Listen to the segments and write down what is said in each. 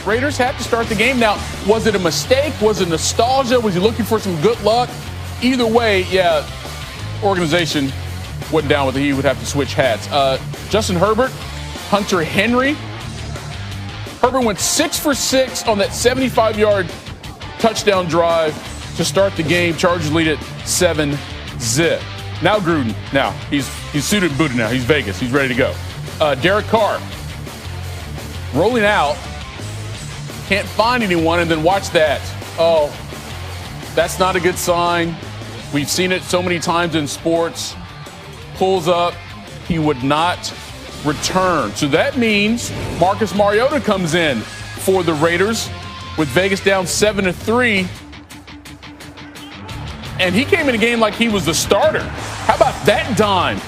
Raiders had to start the game. Now, was it a mistake? Was it nostalgia? Was he looking for some good luck? Either way, yeah, organization wasn't down with it. He would have to switch hats. Justin Herbert, Hunter Henry. Herbert went 6 for 6 on that 75-yard touchdown drive to start the game. Chargers lead it 7-0. Now Gruden. Now he's suited and booted now. He's Vegas. He's ready to go. Derek Carr rolling out. Can't find anyone, and then watch that. Oh, that's not a good sign. We've seen it so many times in sports. Pulls up. He would not return. So that means Marcus Mariota comes in for the Raiders with Vegas down 7-3. And he came in the game like he was the starter. How about that dime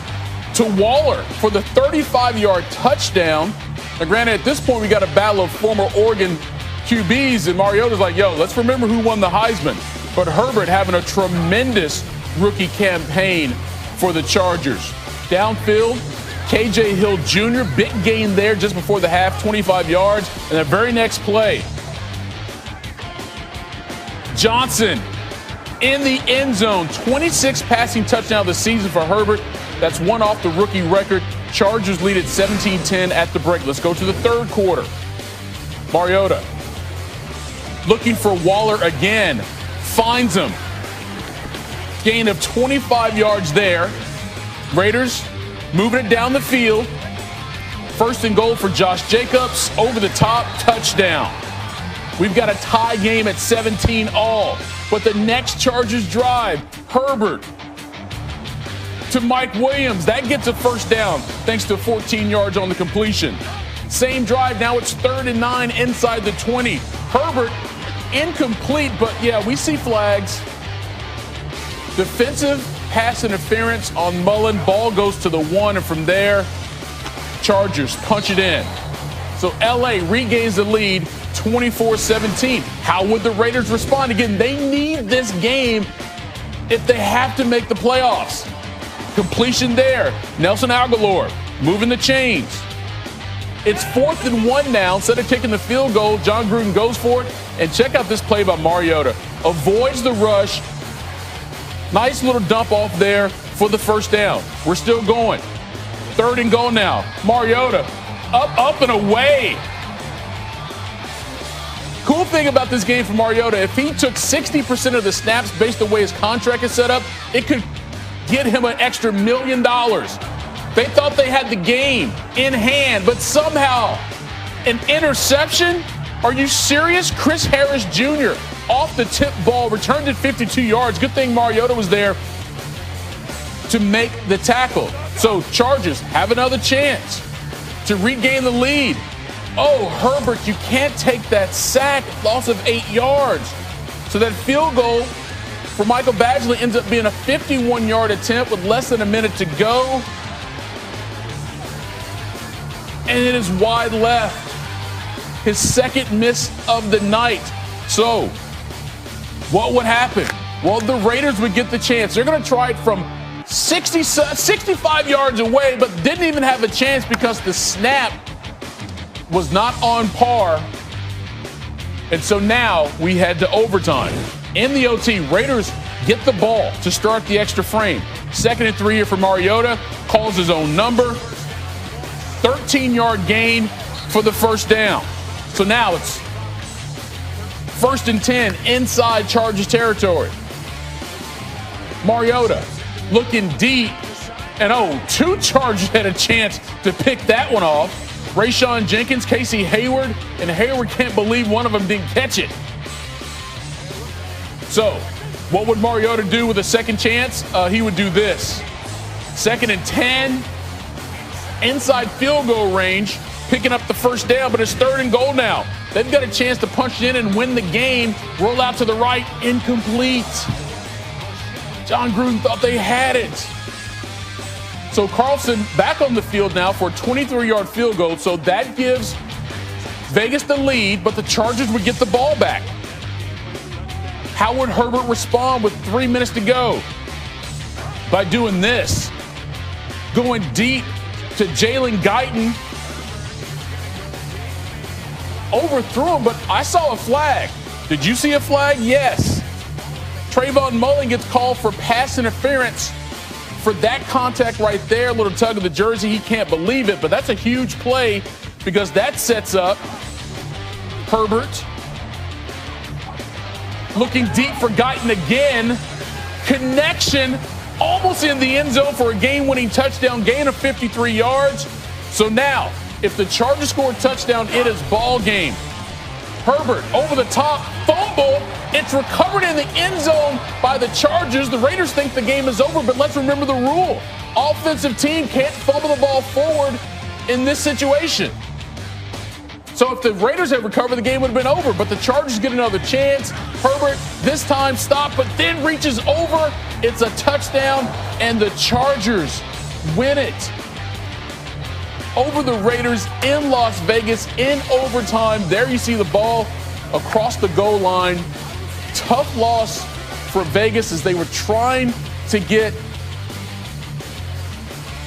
to Waller for the 35-yard touchdown? Now, granted, at this point, we got a battle of former Oregon QBs, and Mariota's like, yo, let's remember who won the Heisman. But Herbert having a tremendous rookie campaign for the Chargers. Downfield, KJ Hill Jr., big gain there just before the half, 25 yards. And the very next play, Johnson in the end zone. 26 passing touchdown of the season for Herbert. That's one off the rookie record. Chargers lead at 17-10 at the break. Let's go to the third quarter. Mariota looking for Waller again. Finds him. Gain of 25 yards there. Raiders moving it down the field. First and goal for Josh Jacobs. Over the top, touchdown. We've got a tie game at 17-all. But the next Chargers drive, Herbert to Mike Williams. That gets a first down thanks to 14 yards on the completion. Same drive, now it's 3rd and 9 inside the 20. Herbert incomplete, but yeah, we see flags. Defensive pass interference on Mullen. Ball goes to the 1, and from there, Chargers punch it in. So LA regains the lead 24-17. How would the Raiders respond? Again, they need this game if they have to make the playoffs. Completion there. Nelson Aguilar moving the chains. It's 4th and 1 now. Instead of kicking the field goal, John Gruden goes for it. And check out this play by Mariota. Avoids the rush. Nice little dump off there for the first down. We're still going. 3rd and goal now. Mariota up and away. Cool thing about this game for Mariota, if he took 60% of the snaps based on the way his contract is set up, it could get him an extra $1 million. They thought they had the game in hand, but somehow an interception? Are you serious? Chris Harris Jr. off the tip ball, returned it 52 yards. Good thing Mariota was there to make the tackle. So Chargers have another chance to regain the lead. Oh, Herbert, you can't take that sack. Loss of 8 yards. So that field goal for Michael Badgley ends up being a 51-yard attempt with less than a minute to go. And it is wide left. His second miss of the night. So what would happen? Well, the Raiders would get the chance. They're going to try it from 65 yards away, but didn't even have a chance because the snap was not on par. And so now we head to overtime. In the OT, Raiders get the ball to start the extra frame. 2nd and 3 here for Mariota. Calls his own number. 13-yard gain for the first down. So now it's 1st and 10 inside Chargers territory. Mariota looking deep. And two Chargers had a chance to pick that one off. Rayshon Jenkins, Casey Hayward, and Hayward can't believe one of them didn't catch it. So what would Mariota do with a second chance? He would do this. 2nd and 10, inside field goal range, picking up the first down, but it's 3rd and goal now. They've got a chance to punch it in and win the game. Roll out to the right, incomplete. John Gruden thought they had it. So Carlson back on the field now for a 23-yard field goal. So that gives Vegas the lead, but the Chargers would get the ball back. How would Herbert respond with 3 minutes to go? By doing this. Going deep to Jalen Guyton. overthrew him, but I saw a flag. Did you see a flag? Yes. Trayvon Mullen gets called for pass interference for that contact right there. A little tug of the jersey. He can't believe it, but that's a huge play because that sets up Herbert looking deep for Guyton again. Connection almost in the end zone for a game-winning touchdown, gain of 53 yards. So now, if the Chargers score a touchdown, it is ball game. Herbert over the top, fumble. It's recovered in the end zone by the Chargers. The Raiders think the game is over, but let's remember the rule. Offensive team can't fumble the ball forward in this situation. So if the Raiders had recovered, the game would have been over. But the Chargers get another chance. Herbert this time stopped, but then reaches over. It's a touchdown, and the Chargers win it over the Raiders in Las Vegas in overtime. There you see the ball across the goal line. Tough loss for Vegas as they were trying to get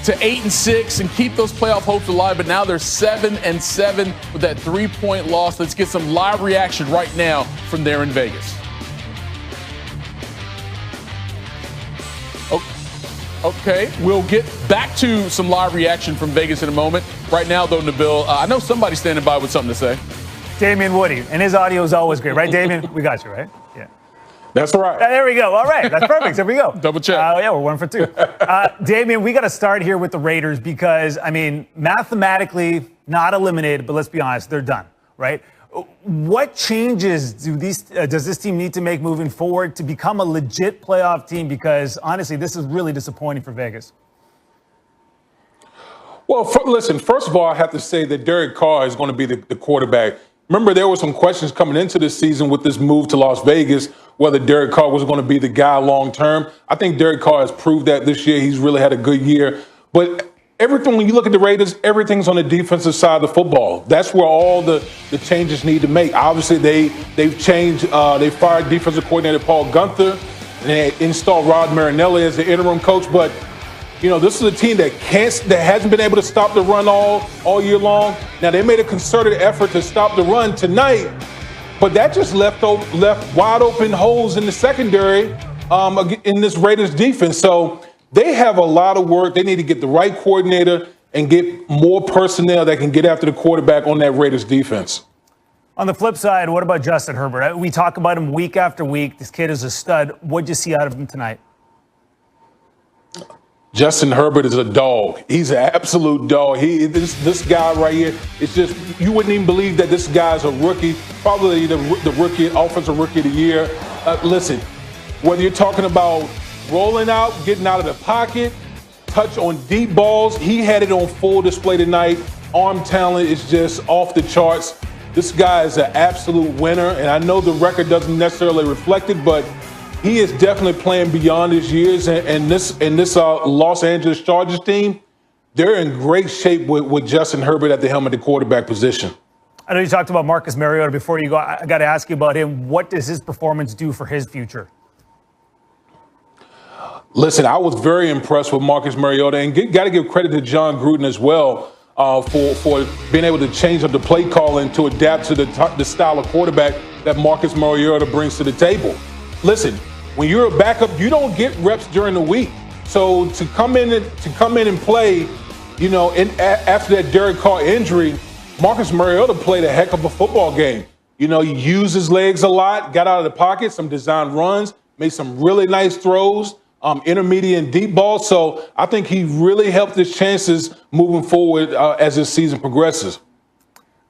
to 8-6 and keep those playoff hopes alive, but now they're 7-7 with that 3-point loss. Let's get some live reaction right now from there in Vegas. Okay, we'll get back to some live reaction from Vegas in a moment. Right now, though, Nabil, I know somebody's standing by with something to say. Damian Woody, and his audio is always great, right, Damian? We got you, right? Yeah. That's right. There we go. All right, that's perfect. There we go. Double check. Yeah, we're 1 for 2. Damian, we got to start here with the Raiders because, I mean, mathematically not eliminated, but let's be honest, they're done, right? What changes does this team need to make moving forward to become a legit playoff team? Because, honestly, this is really disappointing for Vegas. Well, listen, first of all, I have to say that Derek Carr is going to be the quarterback. Remember, there were some questions coming into this season with this move to Las Vegas, whether Derek Carr was going to be the guy long term. I think Derek Carr has proved that this year. He's really had a good year. But everything, when you look at the Raiders, everything's on the defensive side of the football. That's where all the changes need to make. Obviously, they've changed. They fired defensive coordinator Paul Gunther, and they installed Rod Marinelli as the interim coach. But you know, this is a team that hasn't been able to stop the run all year long. Now, they made a concerted effort to stop the run tonight, but that just left wide open holes in the secondary in this Raiders defense. So they have a lot of work. They need to get the right coordinator and get more personnel that can get after the quarterback on that Raiders defense. On the flip side, what about Justin Herbert? We talk about him week after week. This kid is a stud. What'd you see out of him tonight? Justin Herbert is a dog. He's an absolute dog. This guy right here, it's just, you wouldn't even believe that this guy's a rookie, probably the rookie, offensive rookie of the year. Listen, whether you're talking about rolling out, getting out of the pocket, touch on deep balls, he had it on full display tonight. Arm talent is just off the charts. This guy is an absolute winner, and I know the record doesn't necessarily reflect it, but he is definitely playing beyond his years, and this Los Angeles Chargers team, they're in great shape with Justin Herbert at the helm of the quarterback position. I know you talked about Marcus Mariota before you go. I got to ask you about him. What does his performance do for his future? Listen, I was very impressed with Marcus Mariota, and got to give credit to John Gruden as well for being able to change up the play calling to adapt to the style of quarterback that Marcus Mariota brings to the table. Listen, when you're a backup, you don't get reps during the week. So to come in and play, you know, after that Derek Carr injury, Marcus Mariota played a heck of a football game. You know, he used his legs a lot, got out of the pocket, some design runs, made some really nice throws, intermediate and deep balls. So I think he really helped his chances moving forward as this season progresses.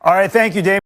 All right, thank you, Dave.